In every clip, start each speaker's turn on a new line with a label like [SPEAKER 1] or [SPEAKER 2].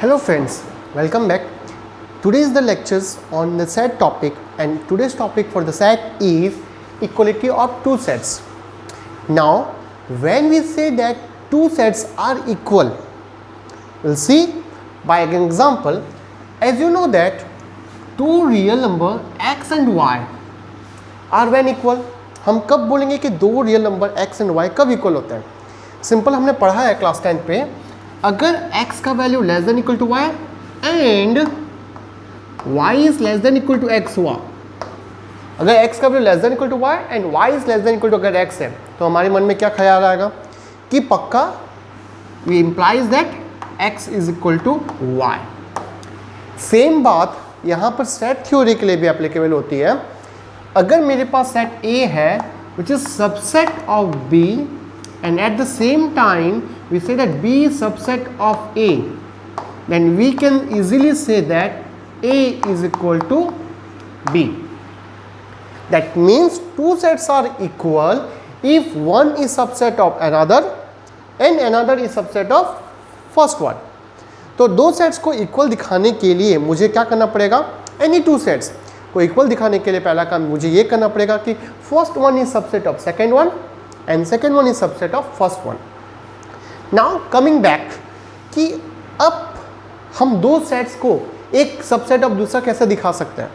[SPEAKER 1] Hello friends, welcome back. Today is the lectures on the set topic, and today's topic for the set is equality of two sets. Now when we say that two sets are equal, we'll see by an example. As you know that two real number x and y are when equal. हम कब बोलेंगे कि दो real number x and y कब equal होते हैं? Simple हमने पढ़ा है क्लास 10 पे, अगर x का value less than equal to y and y is less than equal to x हुआ, अगर x का value less than equal to y and y is less than equal to अगर x है, तो हमारे मन में क्या ख्याल आएगा कि पक्का we implies that x is equal to y. Same बात यहाँ पर सेट थ्योरी के लिए भी एप्लीकेबल होती है. अगर मेरे पास सेट A है which is subset of B and at the same time we say that B is subset of A, then we can easily say that A is equal to B. That means two sets are equal if one is subset of another and another is subset of first one. तो दो sets को equal दिखाने के लिए मुझे क्या करना पड़ेगा? एनी टू सेट्स को इक्वल दिखाने के लिए पहला काम मुझे ये करना पड़ेगा कि first one is subset of second one and second one is subset of first one. Now coming back कि अब हम दो सेट्स को एक सबसेट ऑफ दूसरा कैसे दिखा सकते हैं?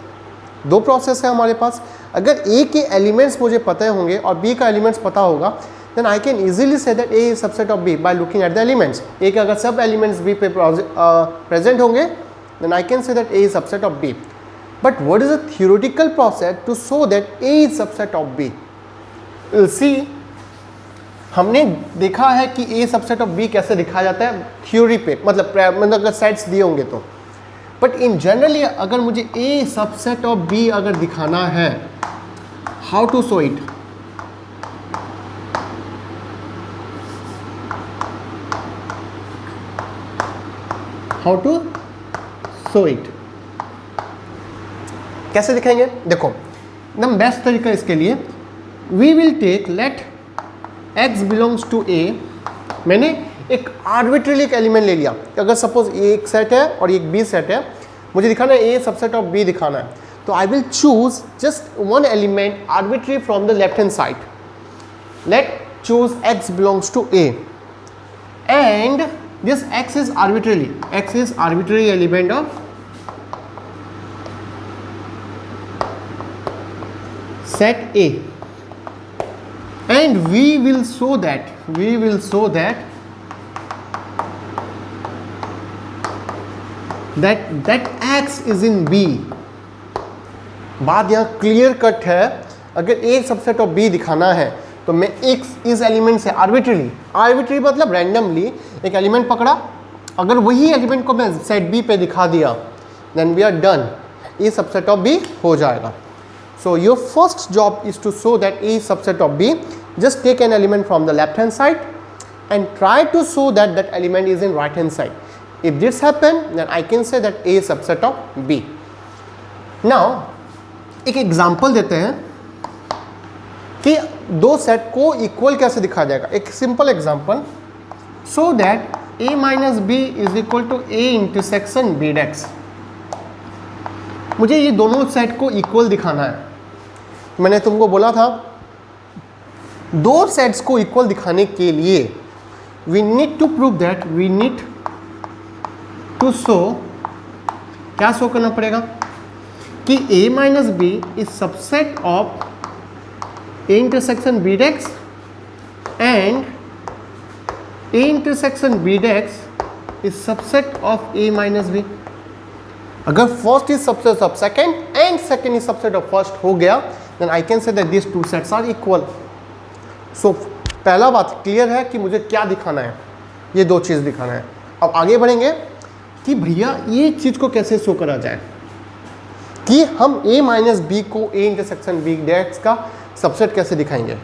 [SPEAKER 1] दो प्रोसेस है हमारे पास. अगर A के एलिमेंट्स मुझे पता होंगे और B का एलिमेंट्स पता होगा, then I can easily say that A is subset of B by looking at the elements. A के अगर सब एलिमेंट्स B पे प्रेजेंट होंगे, then I can say that A is subset of B. But what is a theoretical process to show that A is subset of B? We'll see. हमने देखा है कि A subset of B कैसे दिखाया जाता है theory पे, मतलब अगर सेट्स दिए होंगे तो. बट इन जनरली अगर मुझे A सबसेट ऑफ B अगर दिखाना है, how to show it? How to show it? कैसे दिखाएंगे? देखो एकदम बेस्ट तरीका इसके लिए, we will take let x belongs to A. मैंने एक आर्बिट्रीली एक एलिमेंट ले लिया. अगर सपोज ये एक सेट है और एक B सेट है, मुझे दिखाना है A सबसेट ऑफ B दिखाना है, तो I will choose just one element arbitrary from the left hand side. Let choose x belongs to A and this x is arbitrary element of set A. And we will show that x is in B. बात यहाँ clear cut है. अगर एक subset of B दिखाना है तो मैं एक इस एलिमेंट से आर्बिट्री मतलब रैंडमली एक एलिमेंट पकड़ा, अगर वही एलिमेंट को मैं सेट B पे दिखा दिया, देन वी आर डन. ये सबसेट ऑफ B हो जाएगा. So your first job is to show that A is subset of B. Just take an element from the left hand side and try to show that that element is in right hand side. If this happen, then I can say that A is subset of B. Now एक example देते हैं कि दो set को equal कैसे दिखाया जाएगा. एक simple example, so that A minus B is equal to A intersection B dex. मुझे ये दोनों सेट को इक्वल दिखाना है. मैंने तुमको बोला था दो सेट्स को इक्वल दिखाने के लिए we need to prove that we need to show, क्या शो करना पड़ेगा कि A minus B is subset of A intersection B dash and A intersection B dash is subset of A minus B. अगर first is subset of second and second is subset of first हो गया, then I can say that these two sets are equal. So पहला बात clear है कि मुझे क्या दिखाना है, ये दो चीज़ दिखाना है. अब आगे बढ़ेंगे कि भैया ये चीज़ को कैसे शो करा जाए कि हम A माइनस बी को A इंटरसेक्शन B डेक्स का सबसेट कैसे दिखाएंगे.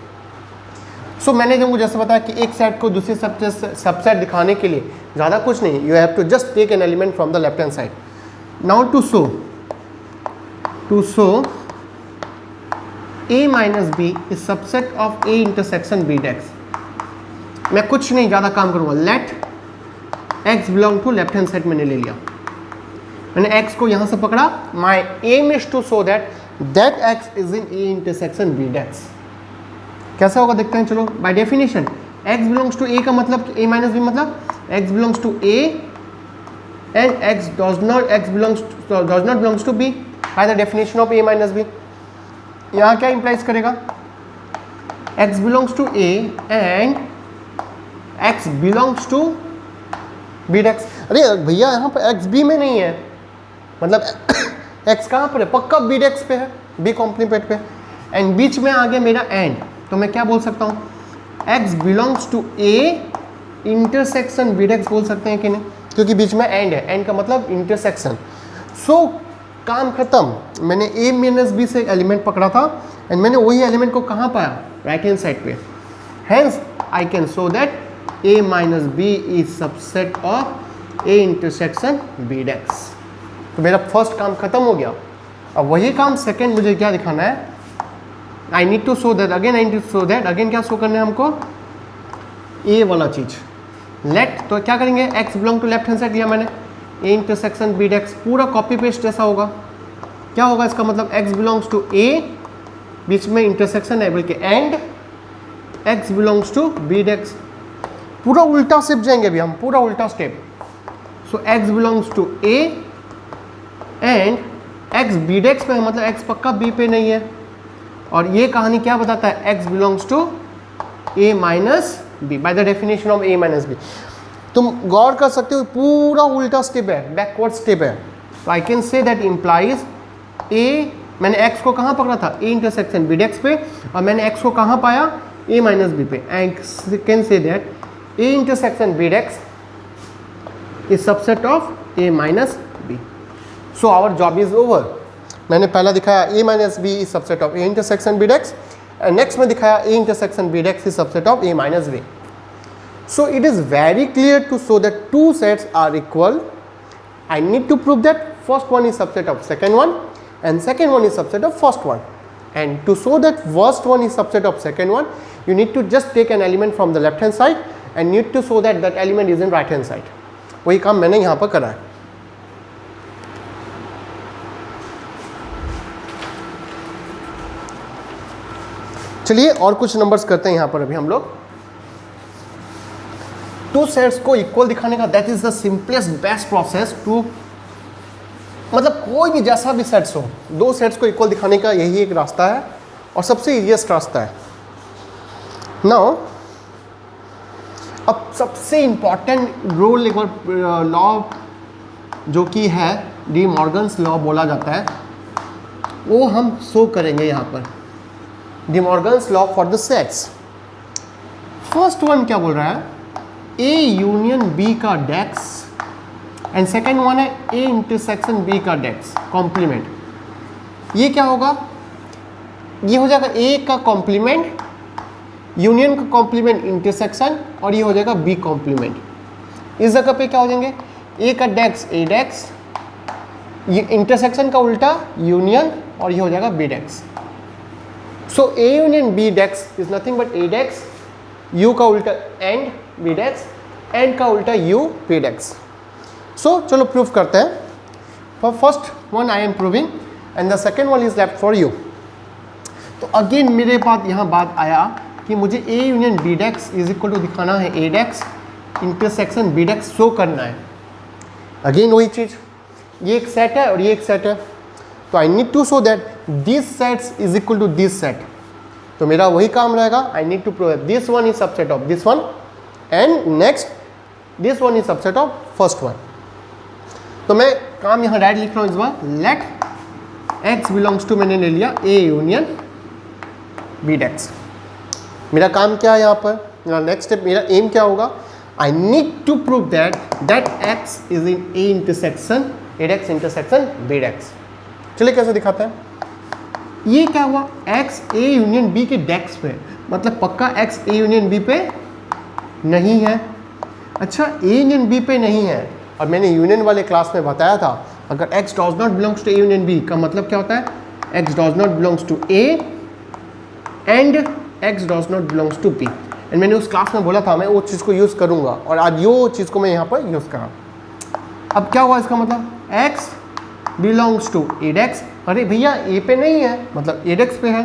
[SPEAKER 1] सो मैंने तुमको जैसे बताया कि एक सेट को दूसरे सबसेट दिखाने के लिए ज़्यादा कुछ नहीं, you have to just take an element from the left hand side. Now to show A minus B is subset of A intersection B dex. मैं कुछ नहीं ज़्यादा काम करूँगा. Let x belong to left hand side मैंने ले लिया, मैंने x को यहाँ से पकड़ा. My aim is to show that x is in A intersection B dash. कैसा होगा देखते हैं. चलो by definition x belongs to A का मतलब A माइनस बी, मतलब x belongs to A and x does not belongs to B by the definition of A minus B. यहाँ क्या implies करेगा, x belongs to A and x belongs to B डेक्स. अरे भैया यहाँ पर x B में नहीं है, मतलब x कहाँ पर है, पक्का B डेक्स पे है, B कॉम्प्लीमेंट पे, एंड बीच में आ गया मेरा एंड. तो मैं क्या बोल सकता हूँ, x belongs to A intersection B डेक्स बोल सकते हैं कि नहीं, क्योंकि बीच में एंड है, एंड का मतलब इंटरसेक्शन. सो काम खत्म. मैंने A माइनस बी से एलिमेंट पकड़ा था एंड मैंने वही एलिमेंट को कहाँ पाया, राइट हैंड साइड पे. Hence I can show that A minus B is subset of A intersection B dash. तो मेरा फर्स्ट काम खत्म हो गया. अब वही काम सेकेंड मुझे क्या दिखाना है, I need to show that again, I need to show that again. क्या शो करना है हमको, A वाला चीज लेट. तो क्या करेंगे, x belong to left hand side लिया मैंने, A इंटरसेक्शन B डेक्स, पूरा कॉपी पेस्ट जैसा होगा. क्या होगा इसका मतलब, x बिलोंग्स टू A, बीच में इंटरसेक्शन है बल्कि and x belongs to B dash. पूरा उल्टा स्टेप जाएंगे अभी हम, पूरा उल्टा step. So x belongs to A and x B dash पे है, मतलब x पक्का B पे नहीं है. और ये कहानी क्या बताता है, x belongs to A minus B by the definition of A minus B. तुम गौर कर सकते हो, पूरा उल्टा स्टेप है, बैकवर्ड स्टेप है. तो आई can say that implies A, मैंने x को कहाँ पकड़ा था, A इंटरसेक्शन B डेक्स पे, और मैंने x को कहाँ पाया, A माइनस बी पे. I can say that A intersection B dash is subset of A minus B. So our job is over. मैंने पहला दिखाया A minus B is subset of A intersection B dash, and next में दिखाया A intersection B dex is subset of A minus B. So it is very clear to show that two sets are equal. I need to prove that first one is subset of second one and second one is subset of first one. And to show that first one is subset of second one, you need to just take an element from the left hand side and need to show that that element is in right hand side. वही काम मैंने यहाँ पर करा है. चलिए और कुछ नंबर्स करते हैं यहाँ पर अभी हम लोग. टू सेट्स को इक्वल दिखाने का, that is the simplest best process to, मतलब कोई भी जैसा भी सेट्स हो, दो सेट्स को इक्वल दिखाने का यही एक रास्ता है और सबसे इजीएस्ट रास्ता है. नाउ अब सबसे इंपॉर्टेंट रूल एक बार लॉ जो कि है डी मॉर्गन्स लॉ बोला जाता है, वो हम शो करेंगे यहाँ पर. De Morgan's law for the sets. First one क्या बोल रहा है, A यूनियन B का डेक्स एंड सेकेंड वन है A इंटरसेक्शन B का डेक्स कॉम्प्लीमेंट. ये क्या होगा, ये हो जाएगा A का कॉम्प्लीमेंट, यूनियन का कॉम्प्लीमेंट इंटरसेक्शन, और ये हो जाएगा B कॉम्प्लीमेंट. इस जगह पे क्या हो जाएंगे, A का डेक्स A डेक्स, ये इंटरसेक्शन का उल्टा यूनियन, और ये हो जाएगा B desks. So A union B dex is nothing but A dex, U का उल्टा and B dex, and का उल्टा U P dex. So चलो प्रूफ करते हैं. For first one I am proving and the second one is left for you. तो again मेरे पास यहाँ बात आया कि मुझे A union B dex is equal to दिखाना है A dex intersection B dex show करना है. अगेन वही चीज़, ये एक सेट है और ये एक सेट है. तो I need to show that this sets is equal to this set. तो मेरा वही काम रहेगा, I need to prove this one is subset of this one and next this one is subset of first one. तो मैं काम यहाँ direct लिख रहा हूँ इस बार, लेट x बिलोंग्स टू, मैंने ले लिया A यूनियन B डेक्स. मेरा काम क्या है यहाँ पर, मेरा नेक्स्ट स्टेप, मेरा एम क्या होगा, I need to prove that x is in A intersection A dash intersection B dash. चलिए कैसे दिखाते हैं. ये क्या हुआ, x A यूनियन B के डेक्स पे, मतलब पक्का x A यूनियन B पे नहीं है. अच्छा A यूनियन B पे नहीं है, और मैंने यूनियन वाले क्लास में बताया था अगर x does not belongs to A union B का मतलब क्या होता है, x does not belongs to A and x does not belongs to B. And मैंने उस क्लास में बोला था मैं वो चीज़ को यूज़ करूँगा, और आज वो चीज़ को मैं यहाँ पर यूज़ करा। अब क्या हुआ इसका मतलब, x बिलोंग्स टू एडेक्स, अरे भैया ए पे नहीं है मतलब एडेक्स पे है,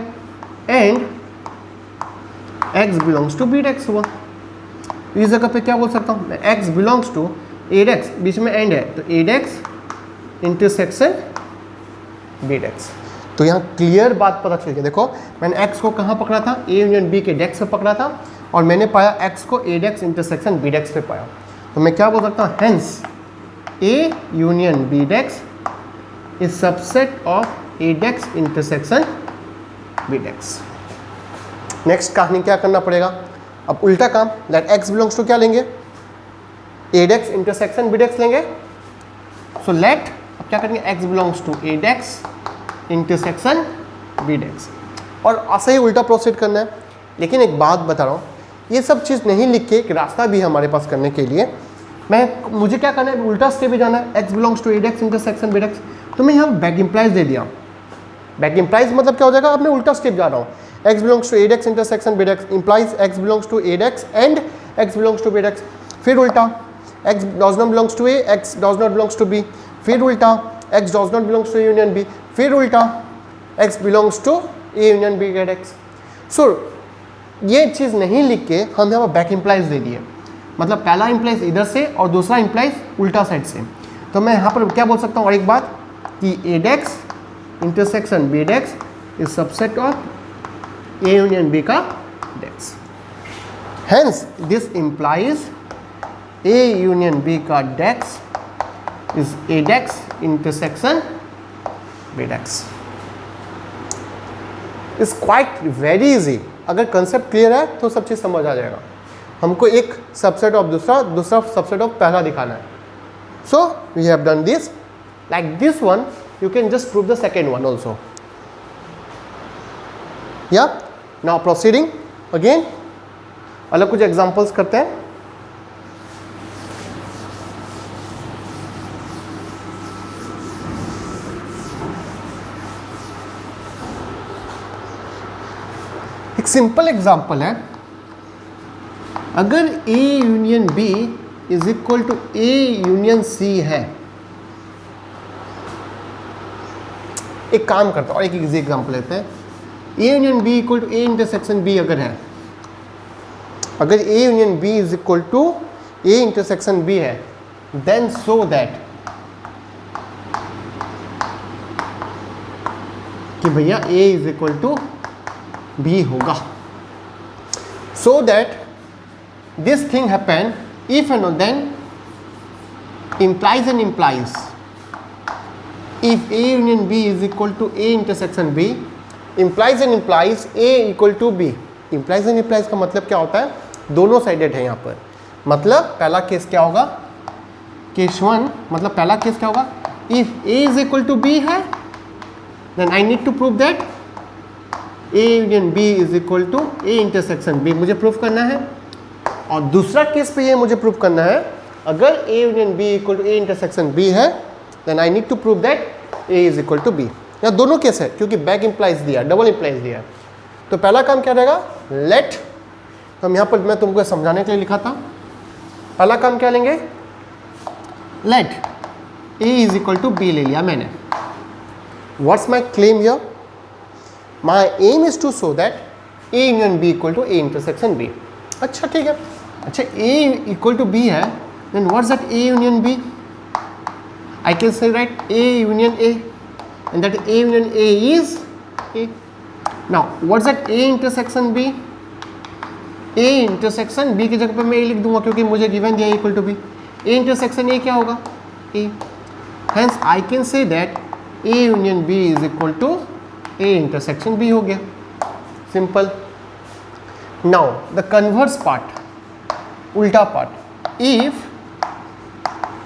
[SPEAKER 1] एंड x बिलोंग्स टू बीडेक्स हुआ। इस जगह पे क्या बोल सकता हूँ मैं, x बिलोंग्स टू एडेक्स, बीच में एंड है तो एडेक्स इंटरसेक्शन बीडेक्स। तो यहाँ क्लियर बात पता चल गई। देखो मैंने x को कहाँ पकड़ा था, a यूनियन b के डेक्स पे पकड़ा था, और मैंने पाया x को एडेक्स इंटरसेक्शन बीडेक्स पे पाया। तो मैं क्या बोल सकता हूँ, hence a union B dash is subset of A dash intersection B dash. Next कहानी क्या करना पड़ेगा, अब उल्टा काम, लेट x बिलोंग्स टू क्या लेंगे, एडेक्स इंटरसेक्शन बीडेक्स लेंगे। सो लेट अब क्या करेंगे, x belongs to A dash intersection B dash, और ऐसे ही उल्टा प्रोसीड करना है। लेकिन एक बात बता रहा हूँ, ये सब चीज़ नहीं लिख के एक रास्ता भी है हमारे पास करने के लिए। मुझे क्या करना है, उल्टा स्टेप भी जाना है, x belongs to A dash intersection B dash. तो मैं यहाँ बैक इम्प्लाइज दे दिया। बैक इम्प्लाइज मतलब क्या हो जाएगा, अब मैं उल्टा स्टेप जा रहा हूँ, x belongs to A dash intersection B dash implies x belongs to A dash and x belongs to B dash. फिर उल्टा, x does not belongs to a, x does not belongs to b। फिर उल्टा, x does not belongs to union b। फिर उल्टा, x belongs to a union b get x। So ये चीज़ नहीं लिख के हम यहाँ पर बैक इम्प्लाइज दे दिए, मतलब पहला इम्प्लाइज इधर से और दूसरा इम्प्लाइज उल्टा साइड से। तो मैं यहाँ पर क्या बोल सकता हूँ, और एक बात कि A dash intersection B dash is subset of a union b का dash. Hence this implies a union b का dash is A dash intersection B dash. Is quite very easy. अगर कंसेप्ट क्लियर है तो सब चीज़ समझ आ जाएगा। हमको एक सबसेट ऑफ दूसरा, दूसरा सबसेट ऑफ पहला दिखाना है। So we have done this, like this one you can just prove the second one also. Yeah, now proceeding again, अलग कुछ examples करते हैं। एक सिंपल एग्जाम्पल है, अगर A union B is equal to A union C है, एक काम करता हूँ और एक इजी एग्जाम्पल लेते हैं। A union B equal to A intersection B अगर है, अगर A union B is equal to A intersection B है, देन सो दैट कि भैया A is equal to B होगा। So that this thing happen if and then implies and implies if A union B is equal to A intersection B, implies and implies A equal to B। implies and implies का मतलब क्या होता है, दोनों sided है यहाँ पर। मतलब पहला केस क्या होगा, केस वन, मतलब पहला केस क्या होगा, if A is equal to B है, then I need to prove that A union B is equal to A intersection B, मुझे प्रूफ करना है। और दूसरा केस पे ये मुझे प्रूफ करना है, अगर A union B equal to A intersection B है, then I need to prove that A is equal to B। यहाँ दोनों केस है क्योंकि बैक इम्प्लाइज दिया, डबल इम्प्लाइज दिया। तो पहला काम क्या रहेगा, लेट, हम यहाँ पर मैं तुमको समझाने के लिए लिखा था, पहला काम क्या लेंगे, late A is equal to B ले लिया मैंने। What's my claim here? My aim is to show that A union B equal to A intersection B। अच्छा ठीक है, अच्छा A equal to B है, then what's that A union B? I can say right A union A, and that A union A is A। Now what's that A intersection B? A intersection B की जगह पे मैं A लिख दूंगा क्योंकि मुझे given दिया equal to B। A intersection A क्या होगा, A। Hence I can say that A union B is equal to A intersection B हो गया, simple. Now the converse part, उल्टा part, if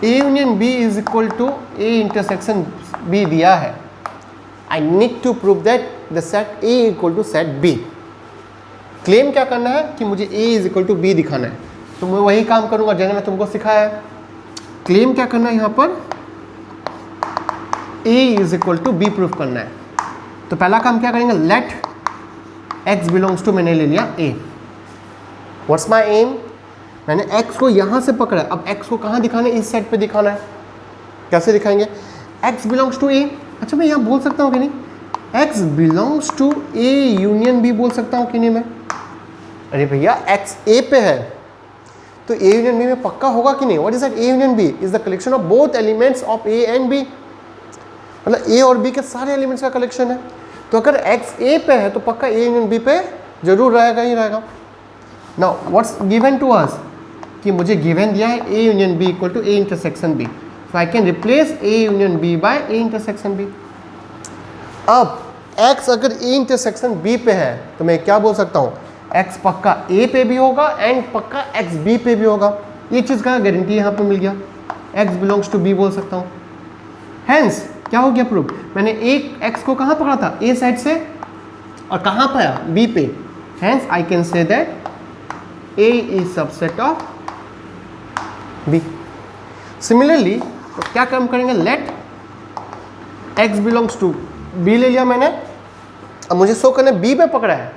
[SPEAKER 1] A union B is equal to A intersection B दिया है, I need to prove that the set A equal to set B। Claim क्या करना है कि मुझे A is equal to B दिखाना है, तो मैं वही काम करूंगा जैसे मैं तुमको सिखाया है। क्लेम क्या करना है यहाँ पर, A is equal to B proof करना है। तो पहला काम क्या करेंगे, लेट x बिलोंग्स टू, मैंने ले लिया A, व्हाट्स माई एम, मैंने x को यहाँ से पकड़ा है, अब x को कहाँ दिखाना है, इस साइड पे दिखाना है। कैसे दिखाएंगे, x बिलोंग्स टू a, अच्छा मैं यहाँ बोल सकता हूँ कि नहीं, x belongs to a union b बोल सकता हूँ कि नहीं मैं? अरे भैया x a पे है तो a यूनियन b में पक्का होगा कि नहीं? What is that? a union b is the collection of both elements of a and b, मतलब a और b के सारे एलिमेंट्स का कलेक्शन है। तो अगर x a पे है तो पक्का a यूनियन b पे जरूर रहेगा ही रहेगा। Now what's given to us, कि मुझे गिवन दिया है a union b equal to a intersection b, so I can replace a union b by a intersection b। अब x अगर a इंटरसेक्शन b पे है तो मैं क्या बोल सकता हूँ, x पक्का a पे भी होगा एंड पक्का x b पे भी होगा। ये चीज़ का गारंटी यहाँ पे मिल गया, x बिलोंग्स टू b बोल सकता हूँ। हैंस क्या हो गया प्रूफ, मैंने एक x को कहाँ पकड़ा था, a साइड से, और कहाँ पाया, b पे। Hence I can say that a is subset of b। Similarly तो क्या काम करेंगे, let x belongs to b ले लिया मैंने, अब मुझे शो करना b पे पकड़ा है,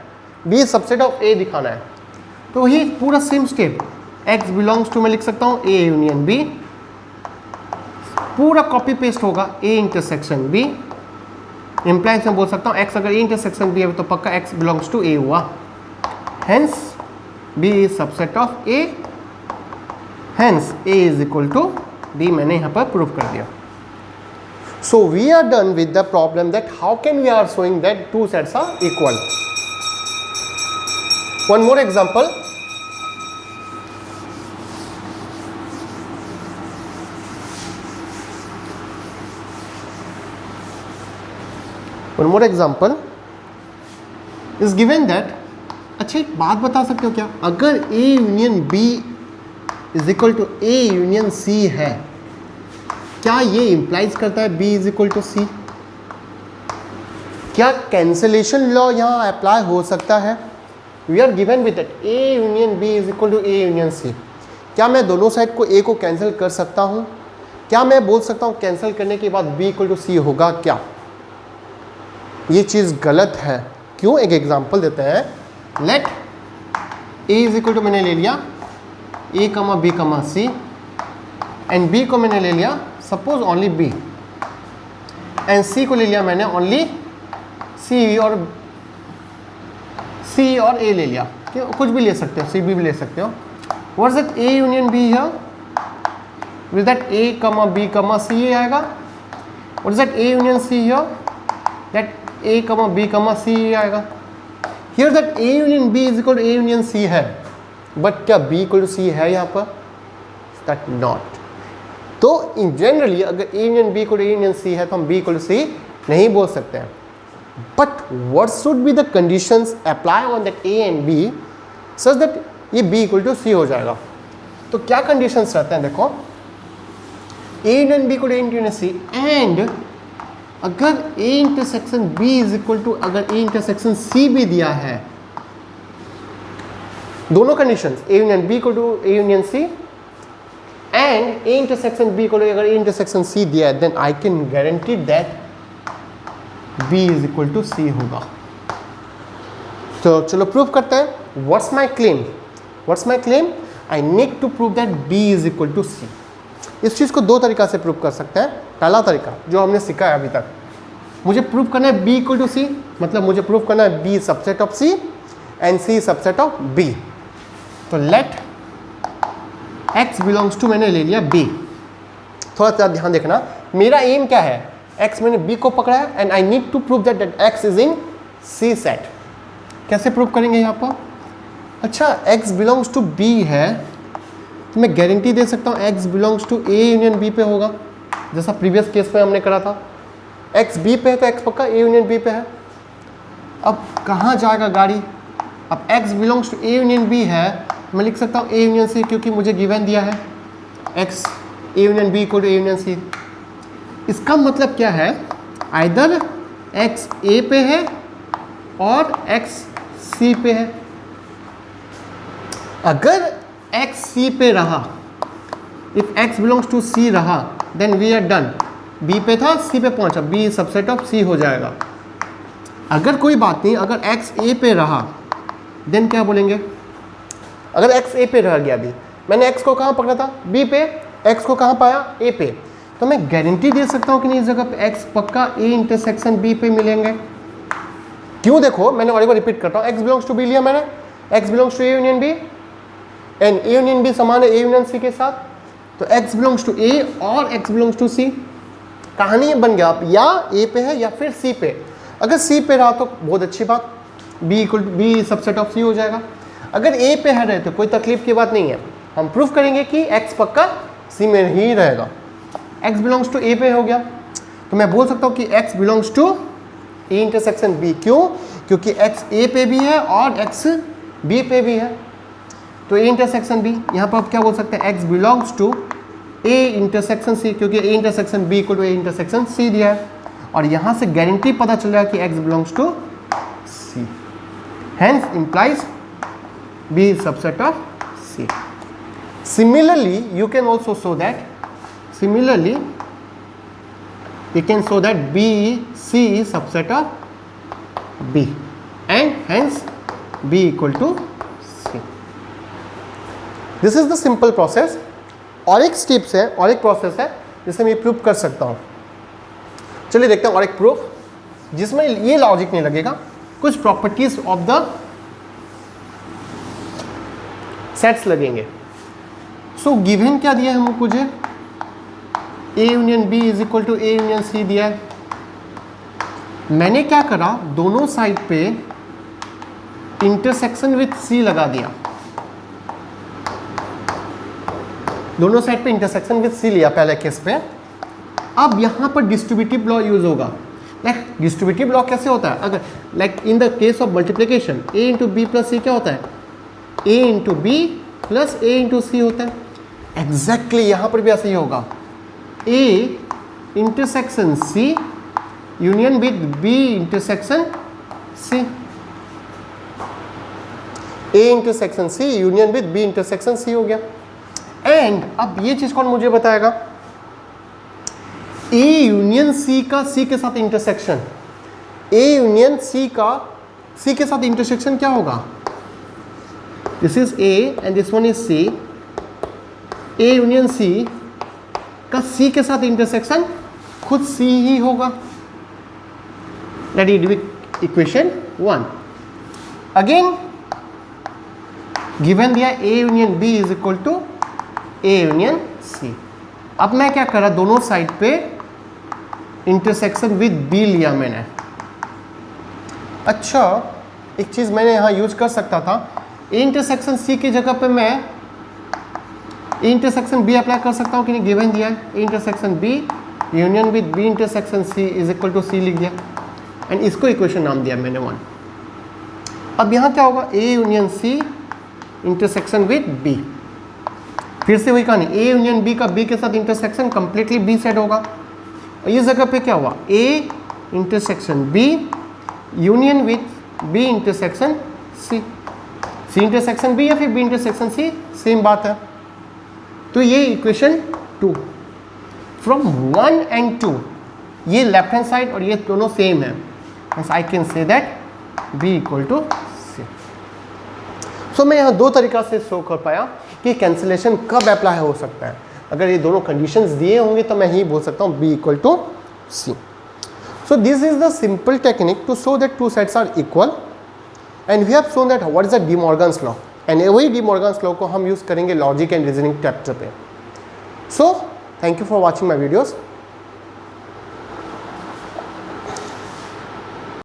[SPEAKER 1] b सबसेट ऑफ a दिखाना है, तो वही पूरा same step, x belongs to मैं लिख सकता हूँ a यूनियन b, पूरा कॉपी पेस्ट होगा a इंटरसेक्शन b, इम्प्लाइज में बोल सकता हूँ x अगर a इंटरसेक्शन b है तो पक्का x बिलोंग्स टू a हुआ, hence b is subset of a, hence a is equal to b, मैंने यहाँ पर प्रूव कर दिया। So we are done with the problem that how can we are showing that two sets are equal. One more example. One more example is given that, अच्छा एक बात बता सकते हो क्या, अगर A union B is equal to A union C है, क्या ये इंप्लाइज करता है B is equal to C? क्या कैंसिलेशन लॉ यहाँ अप्लाई हो सकता है? We are given with that A union B is equal to A union C। क्या मैं दोनों साइड को A को कैंसिल कर सकता हूँ? क्या मैं बोल सकता हूँ कैंसिल करने के बाद B इक्वल टू C होगा क्या? ये चीज़ गलत है। क्यों? एक एग्जांपल देते हैं। Let A is equal to मैंने ले लिया A comma B comma C and B को मैंने ले लिया suppose only B and C को ले लिया मैंने ओनली C और A ले लिया। क्यों? कुछ भी ले सकते हो, C भी ले सकते हो। What is that A union B here? With that A comma B comma C ये आएगा। What is that A union C here? That A comma B comma C ये आएगा। Here that A union B is equal to A union C है, but क्या B equal to C है यहाँ पर? That not. तो in generally अगर A union B equal to A union C है तो हम B इक्वल टू C नहीं बोल सकते हैं। But what should be the conditions apply on that A and B such that ये B इक्वल टू C हो जाएगा। तो क्या कंडीशंस रहते हैं? देखो, A union B equal to A union C and अगर A intersection B is equal to अगर A इंटरसेक्शन C भी दिया है, दोनों conditions A union B equal to A union C and A intersection B equal to अगर A intersection C दिया है, then I can guarantee that B is equal to C होगा। तो चलो प्रूव करते हैं। What's my claim? What's my claim? I need to prove that B is equal to C। इस चीज़ को दो तरीका से प्रूव कर सकते हैं। पहला तरीका जो हमने सीखा है अभी तक, मुझे प्रूव करना है B इक्वल टू C, मतलब मुझे प्रूव करना है B subset of C and C subset of B। तो लेट x बिलोंग्स टू मैंने ले लिया B। थोड़ा सा ध्यान देखना, मेरा एम क्या है? x मैंने B को पकड़ा है and I need to prove that x is in C set. कैसे प्रूव करेंगे यहाँ पर? अच्छा, x बिलोंग्स टू B है तो मैं गारंटी दे सकता हूँ x belongs to A union B पे होगा, जैसा प्रीवियस केस में हमने करा था। x B पे है तो x पक्का A यूनियन B पे है। अब कहाँ जाएगा गाड़ी? अब x belongs to A union B है, मैं लिख सकता हूँ A यूनियन C, क्योंकि मुझे गिवन दिया है x A union B equal to A union C। इसका मतलब क्या है? आइदर x A पे है और x C पे है। अगर x C पे रहा, if x belongs to C रहा, then we are done. B पे था, C पे पहुंचा, B सबसेट ऑफ C हो जाएगा। अगर कोई बात नहीं, अगर x A पे रहा, देन क्या बोलेंगे? अगर x a पे रह गया, अभी मैंने x को कहाँ पकड़ा था, b पे, x को कहाँ पाया, a पे, तो मैं गारंटी दे सकता हूँ कि नहीं इस जगह पे x पक्का a इंटरसेक्शन b पे मिलेंगे। क्यों, देखो मैंने और एक बार रिपीट करता हूँ, x बिलोंग्स टू b लिया मैंने, x belongs to a union b and a union b समान है a यूनियन c के साथ, तो x बिलोंग्स टू a और x बिलोंग्स टू c। कहानी बन गया, आप या a पे है या फिर c पे। अगर c पे रहा तो बहुत अच्छी बात, b सबसेट ऑफ c हो जाएगा। अगर a पे है रहे तो कोई तकलीफ की बात नहीं है, हम प्रूफ करेंगे कि x पक्का c में ही रहेगा। x बिलोंग्स टू a पे हो गया, तो मैं बोल सकता हूँ कि x belongs to a intersection b। क्यों, क्योंकि x a पे भी है और x b पे भी है, तो a इंटरसेक्शन b। यहाँ पर आप क्या बोल सकते हैं, x belongs to a intersection c, क्योंकि a intersection b equal to a intersection c दिया है, और यहाँ से गारंटी पता चल रहा है कि x belongs to c, hence implies b is subset of c. Similarly, you can also show that, similarly you can show that b c is subset of b and hence b equal to c. This is the simple process. और एक steps है और एक process है जिसे मैं proof कर सकता हूँ। चलिए देखते हैं और एक प्रूफ जिसमें ये लॉजिक नहीं लगेगा, कुछ प्रॉपर्टीज ऑफ द सेट्स लगेंगे। सो गिवन क्या दिया है हमको, मुझे a union b is equal to a union c दिया है। मैंने क्या करा, दोनों साइड पे इंटरसेक्शन विथ c लगा दिया, दोनों साइड पे इंटरसेक्शन विथ c लिया पहले केस पे। अब यहाँ पर डिस्ट्रीब्यूटिव लॉ यूज होगा। लाइक डिस्ट्रीब्यूटिव लॉ कैसे होता है, अगर like in the case of multiplication a into B plus C क्या होता है, a into B plus a into C होता है। एग्जैक्टली यहाँ पर भी ऐसा ही होगा, a intersection c union with b intersection c, a intersection c union with b intersection c हो गया। एंड अब ये चीज कौन मुझे बताएगा, a यूनियन c का c के साथ इंटरसेक्शन, a यूनियन c का c के साथ इंटरसेक्शन क्या होगा, this is a and this one is c, a union c का c के साथ इंटरसेक्शन खुद c ही होगा। That is equation 1। Again given दिया a union b is equal to a union c। अब मैं क्या करा, दोनों साइड पे इंटरसेक्शन विद b लिया मैंने। अच्छा, एक चीज मैंने यहाँ यूज कर सकता था, a इंटरसेक्शन c की जगह पे मैं a इंटरसेक्शन b अप्लाई कर सकता हूँ कि नहीं, गिवन दिया है a intersection b union with b intersection c is equal to c लिख दिया एंड इसको इक्वेशन नाम दिया मैंने 1। अब यहाँ क्या होगा, a union c intersection with b, फिर से वही कहानी, a यूनियन b का b के साथ इंटरसेक्शन कंप्लीटली b सेट होगा। और इस जगह पे क्या हुआ, a intersection b union with b intersection c, c intersection b या फिर b इंटरसेक्शन c, सेम बात है। तो ये इक्वेशन 2 फ्रॉम 1 एंड 2, ये लेफ्ट हैंड साइड और ये दोनों सेम है, I can say that b equal to c। So मैं यहाँ दो तरीका से शो कर पाया कि कैंसिलेशन कब अप्लाई हो सकता है। अगर ये दोनों कंडीशंस दिए होंगे तो मैं ही बोल सकता हूँ b equal to c। So this is the simple technique to show that two sets are equal and we have shown that what is the de Morgan's law, and वही डी मॉर्गन्स लॉ को हम use करेंगे logic and reasoning chapter पे। So thank you for watching my videos.